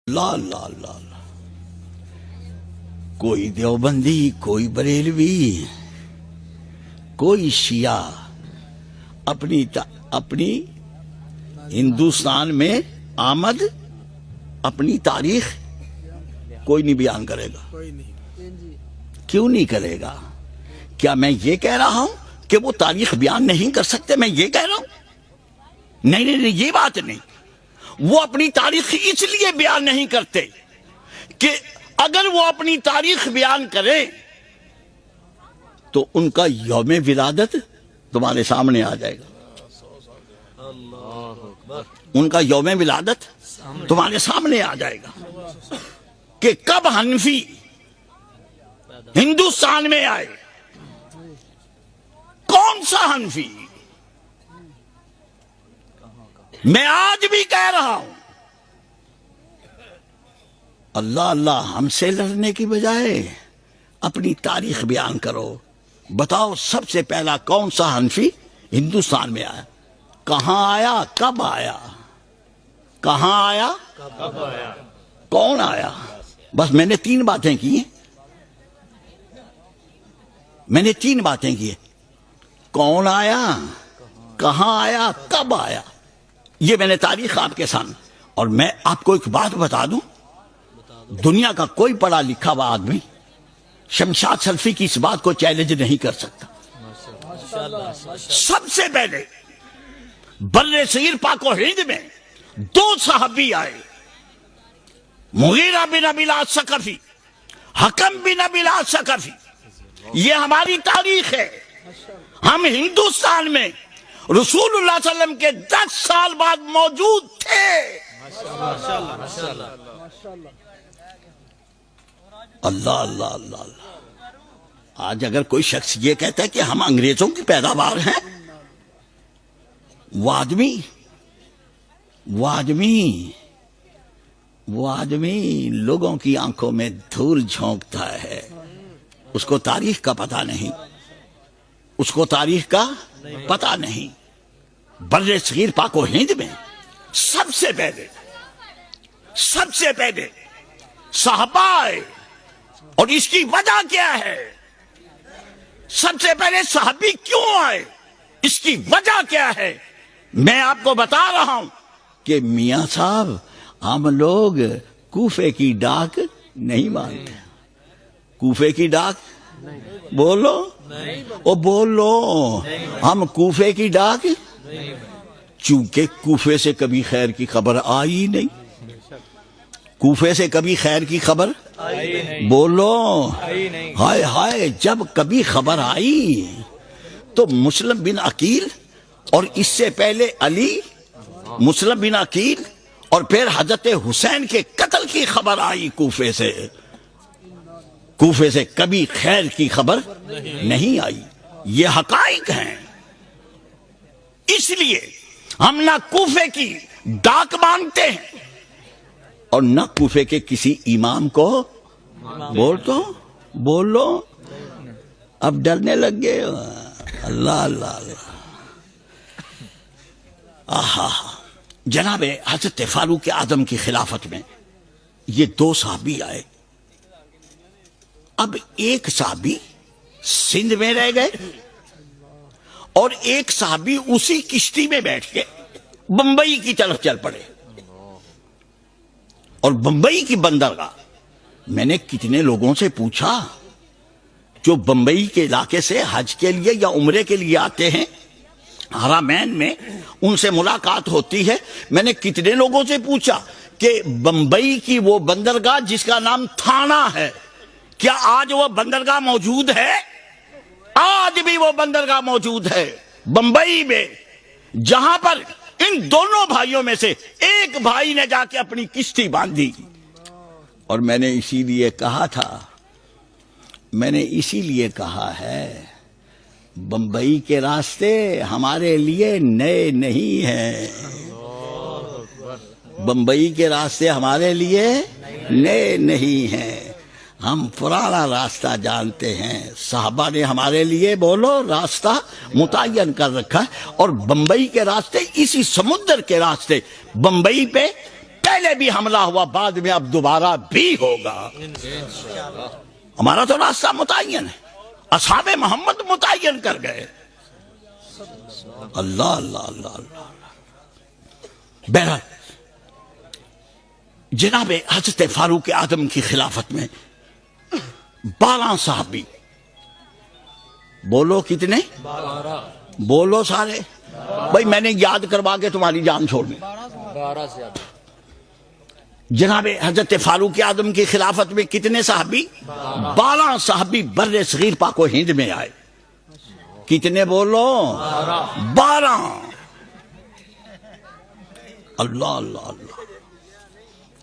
لا لا لا لا، کوئی دیوبندی، کوئی بریلوی، کوئی شیعہ اپنی ہندوستان میں آمد، اپنی تاریخ کوئی نہیں بیان کرے گا۔ کیوں نہیں کرے گا؟ کیا میں یہ کہہ رہا ہوں کہ وہ تاریخ بیان نہیں کر سکتے؟ میں یہ کہہ رہا ہوں؟ نہیں، یہ بات نہیں۔ وہ اپنی تاریخ اس لیے بیان نہیں کرتے کہ اگر وہ اپنی تاریخ بیان کریں تو ان کا یوم ولادت تمہارے سامنے آ جائے گا۔ ان کا یوم ولادت تمہارے سامنے آ جائے گا کہ کب حنفی ہندوستان میں آئے، کون سا حنفی۔ میں آج بھی کہہ رہا ہوں، اللہ اللہ، ہم سے لڑنے کی بجائے اپنی تاریخ بیان کرو۔ بتاؤ سب سے پہلا کون سا حنفی ہندوستان میں آیا؟ کہاں آیا؟ کب آیا؟ کہاں آیا؟ کب آیا؟ کون آیا؟ بس میں نے تین باتیں کی ہیں۔ میں نے تین باتیں کی ہیں، کون آیا، کہاں آیا، کب آیا۔ یہ میں نے تاریخ آپ کے سامنے۔ اور میں آپ کو ایک بات بتا دوں، دنیا کا کوئی پڑھا لکھا ہوا آدمی شمشاد سلفی کی اس بات کو چیلنج نہیں کر سکتا۔ سب سے پہلے بر صغیر پاک و ہند میں دو صحابی آئے، مغیرہ بن ابی العاص ثقفی، حکم بن ابی العاص ثقفی۔ یہ ہماری تاریخ ہے۔ ہم ہندوستان میں رسول اللہ صلی اللہ علیہ وسلم کے 10 سال بعد موجود تھے۔ اللہ اللہ اللہ اللہ۔ آج اگر کوئی شخص یہ کہتا ہے کہ ہم انگریزوں کی پیداوار ہیں، وہ آدمی لوگوں کی آنکھوں میں دھول جھونکتا ہے۔ اس کو تاریخ کا پتہ نہیں، اس کو تاریخ کا پتہ نہیں۔ بر صغیر پاک و ہند میں سب سے پہلے صحابہ آئے، اور اس کی وجہ کیا ہے؟ سب سے پہلے صحابی کیوں آئے، اس کی وجہ کیا ہے؟ میں آپ کو بتا رہا ہوں کہ میاں صاحب، ہم لوگ کوفے کی ڈاک نہیں مانتے۔ کوفے کی ڈاک بولو، او بولو، ہم کوفے کی ڈاک، چونکہ کوفے سے کبھی خیر کی خبر آئی نہیں۔ کوفے سے کبھی خیر کی خبر بولو، ہائے ہائے، جب کبھی خبر آئی تو مسلم بن عقیل، اور اس سے پہلے علی، مسلم بن عقیل، اور پھر حضرت حسین کے قتل کی خبر آئی کوفے سے۔ کوفے سے کبھی خیر کی خبر نہیں آئی۔ یہ حقائق ہیں۔ اس لیے ہم نہ کوفے کی ڈاک مانگتے ہیں اور نہ کوفے کے کسی امام کو بولو۔ اب ڈرنے لگ گئے۔ اللہ اللہ اللہ۔ آہا، جناب حضرت فاروق اعظم کی خلافت میں یہ دو صحابی آئے۔ اب ایک صحابی سندھ میں رہ گئے، اور ایک صحابی اسی کشتی میں بیٹھ کے بمبئی کی طرف چل پڑے۔ اور بمبئی کی بندرگاہ، میں نے کتنے لوگوں سے پوچھا جو بمبئی کے علاقے سے حج کے لیے یا عمرے کے لیے آتے ہیں، حرمین میں ان سے ملاقات ہوتی ہے۔ میں نے کتنے لوگوں سے پوچھا کہ بمبئی کی وہ بندرگاہ جس کا نام تھانہ ہے، کیا آج وہ بندرگاہ موجود ہے؟ آج بھی وہ بندرگاہ موجود ہے بمبئی میں، جہاں پر ان دونوں بھائیوں میں سے ایک بھائی نے جا کے اپنی کشتی باندھی۔ اور میں نے اسی لیے کہا ہے، بمبئی کے راستے ہمارے لیے نئے نہیں ہیں۔ بمبئی کے راستے ہمارے لیے نئے نہیں ہیں، ہم پرانا راستہ جانتے ہیں۔ صحابہ نے ہمارے لیے بولو راستہ متعین کر رکھا ہے، اور بمبئی کے راستے اسی سمندر کے راستے بمبئی پہ پہلے بھی حملہ ہوا، بعد میں اب دوبارہ بھی ہوگا۔ ہمارا تو راستہ متعین ہے، اصحاب محمد متعین کر گئے۔ اللہ اللہ اللہ اللہ۔ بہرحال جناب حضرت فاروق اعظم کی خلافت میں 12 صحابی، بولو کتنے؟ بولو سارے بھائی، میں نے یاد کروا کے تمہاری جان چھوڑنی۔ جناب حضرت فاروق اعظم کی خلافت میں کتنے صحابی؟ 12 صحابی بر صغیر پاک و ہند میں آئے۔ کتنے بولو؟ 12۔ اللہ اللہ اللہ۔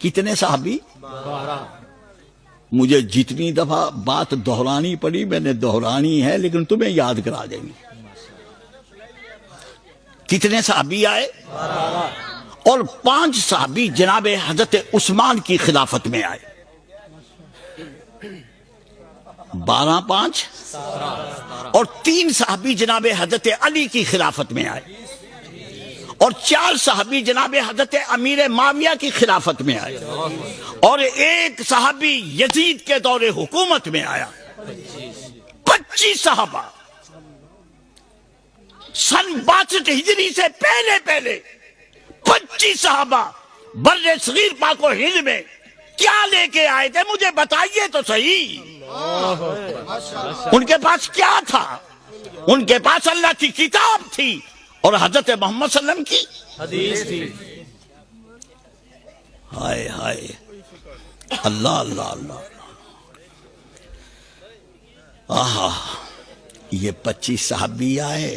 کتنے صحابی؟ مجھے جتنی دفعہ بات دہرانی پڑی میں نے دہرانی ہے، لیکن تمہیں یاد کرا دیں گے۔ کتنے صحابی آئے؟ اور 5 صحابی جناب حضرت عثمان کی خلافت میں آئے۔ 12 5 اور 3 صحابی جناب حضرت علی کی خلافت میں آئے، اور 4 صحابی جناب حضرت امیر معاویہ کی خلافت میں آئے، اور 1 صحابی یزید کے دور حکومت میں آیا۔ 25 صحابہ سن 62 ہجری سے پہلے 25 صحابہ بر صغیر پاک و ہند میں کیا لے کے آئے تھے؟ مجھے بتائیے تو صحیح۔ ان کے پاس کیا تھا؟ ان کے پاس اللہ کی کتاب تھی اور حضرت محمد صلی اللہ علیہ وسلم کی حدیث تھی۔ ہائے ہائے، اللہ اللہ اللہ۔ آہا، یہ 25 صحابی آئے۔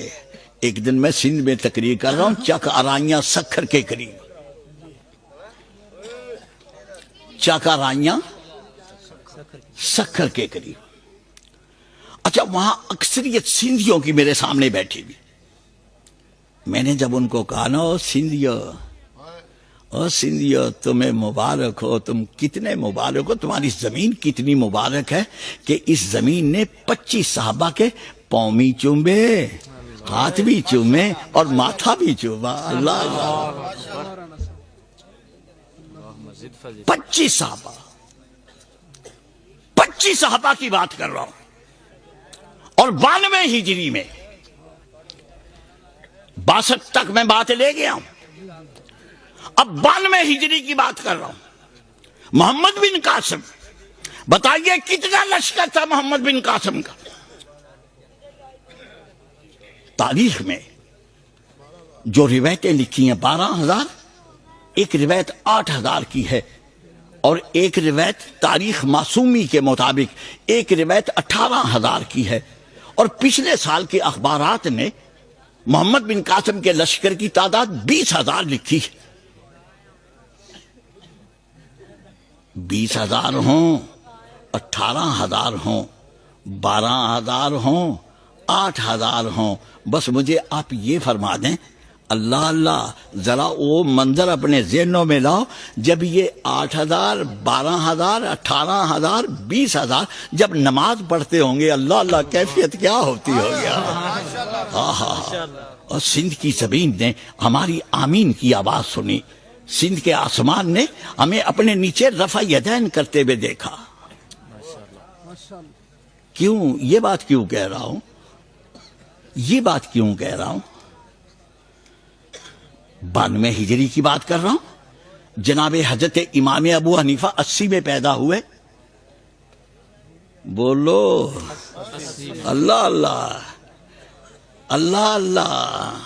ایک دن میں سندھ میں تقریر کر رہا ہوں، چک آرائیاں سکھر کے قریب، چک آرائیاں سکھر کے قریب۔ اچھا، وہاں اکثریت سندھیوں کی میرے سامنے بیٹھی ہوئی۔ میں نے جب ان کو کہا نا، او سندھیو تمہیں مبارک ہو، تم کتنے مبارک ہو، تمہاری زمین کتنی مبارک ہے کہ اس زمین نے 25 صحابہ کے پاؤں بھی چومے، ہاتھ بھی چومے اور ماتھا بھی چوما۔ اللہ اللہ۔ 25 صحابہ، 25 صحابہ کی بات کر رہا ہوں، اور 92 ہجری میں 62 تک میں بات لے گیا ہوں، اب 92 ہجری کی بات کر رہا ہوں۔ محمد بن قاسم، بتائیے کتنا لشکر تھا محمد بن قاسم کا؟ تاریخ میں جو روایتیں لکھی ہیں 12,000، ایک روایت 8,000 کی ہے، اور ایک روایت تاریخ معصومی کے مطابق ایک روایت 18,000 کی ہے، اور پچھلے سال کے اخبارات نے محمد بن قاسم کے لشکر کی تعداد 20,000 لکھی ہے۔ 20,000 ہوں، 18,000 ہوں، 12,000 ہوں، 8,000 ہوں، بس مجھے آپ یہ فرما دیں، اللہ اللہ، ذرا وہ منظر اپنے ذہنوں میں لاؤ، جب یہ 8,000 12,000 18,000 20,000 جب نماز پڑھتے ہوں گے، اللہ اللہ کیفیت کیا ہوتی ہوگی۔ اور سندھ کی زمین نے ہماری آمین کی آواز سنی، سندھ کے آسمان نے ہمیں اپنے نیچے رفع یدین کرتے ہوئے دیکھا۔ کیوں یہ بات کیوں کہہ رہا ہوں؟ یہ بات کیوں کہہ رہا ہوں؟ 92 ہجری کی بات کر رہا ہوں۔ جناب حضرت امام ابو حنیفہ 80 میں پیدا ہوئے۔ بولو اللہ اللہ اللہ اللہ۔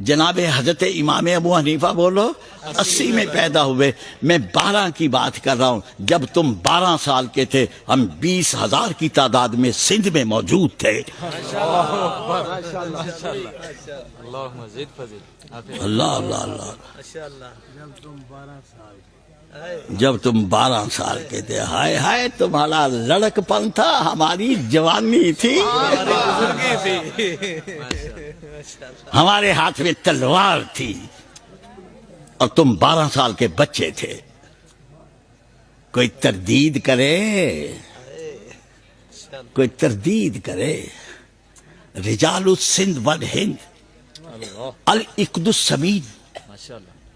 جناب حضرت امام ابو حنیفہ بولو 80 میں پیدا ہوئے۔ میں 12 کی بات کر رہا ہوں، جب تم 12 سال کے تھے ہم 20,000 کی تعداد میں سندھ میں موجود تھے۔ اللہ اللہ اللہ۔ جب تم 12 سال کے تھے، ہائے ہائے تمہارا لڑک پن تھا، ہماری جوانی تھی، ہمارے ہاتھ میں تلوار تھی، اور تم 12 سال کے بچے تھے۔ کوئی تردید کرے، کوئی تردید کرے۔ رجال السندھ والہند، العقد السمین،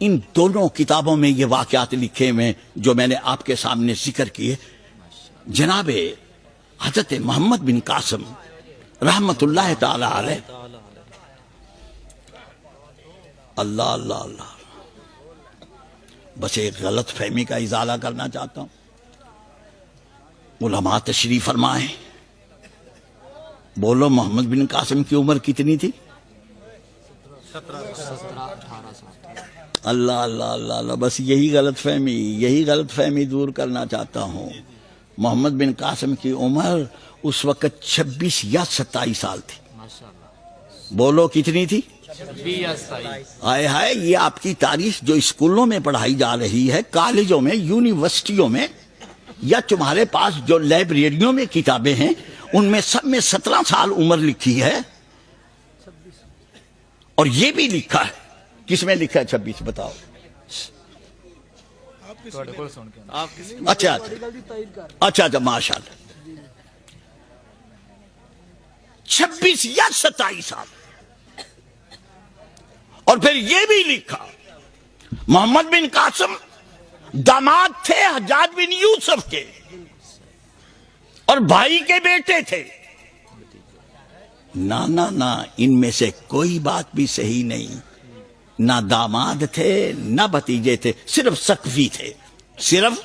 ان دونوں کتابوں میں یہ واقعات لکھے ہوئے جو میں نے آپ کے سامنے ذکر کیے. جناب حضرت محمد بن قاسم رحمت اللہ تعالی علیہ. اللہ اللہ اللہ. بس ایک غلط فہمی کا ازالہ کرنا چاہتا ہوں. علماء تشریف فرمائیں. بولو محمد بن قاسم کی عمر کتنی تھی؟ 17-18 سال. اللہ اللہ اللہ اللہ. بس یہی غلط فہمی دور کرنا چاہتا ہوں. محمد بن قاسم کی عمر اس وقت 26 یا 27 سال تھی. بولو کتنی تھی؟ 26 یا 27. آئے ہائے. یہ آپ کی تاریخ جو اسکولوں میں پڑھائی جا رہی ہے، کالجوں میں، یونیورسٹیوں میں، یا تمہارے پاس جو لائبریریوں میں کتابیں ہیں، ان میں سب میں 17 سال عمر لکھی ہے. اور یہ بھی لکھا ہے. کس میں لکھا ہے 26؟ بتاؤ. اچھا اچھا ماشاء اللہ. 26 یا 27 سال. اور پھر یہ بھی لکھا محمد بن قاسم داماد تھے حجاج بن یوسف کے، اور بھائی کے بیٹے تھے. نہ ان میں سے کوئی بات بھی صحیح نہیں. نہ داماد تھے نہ بھتیجے تھے، صرف سقفی تھے. صرف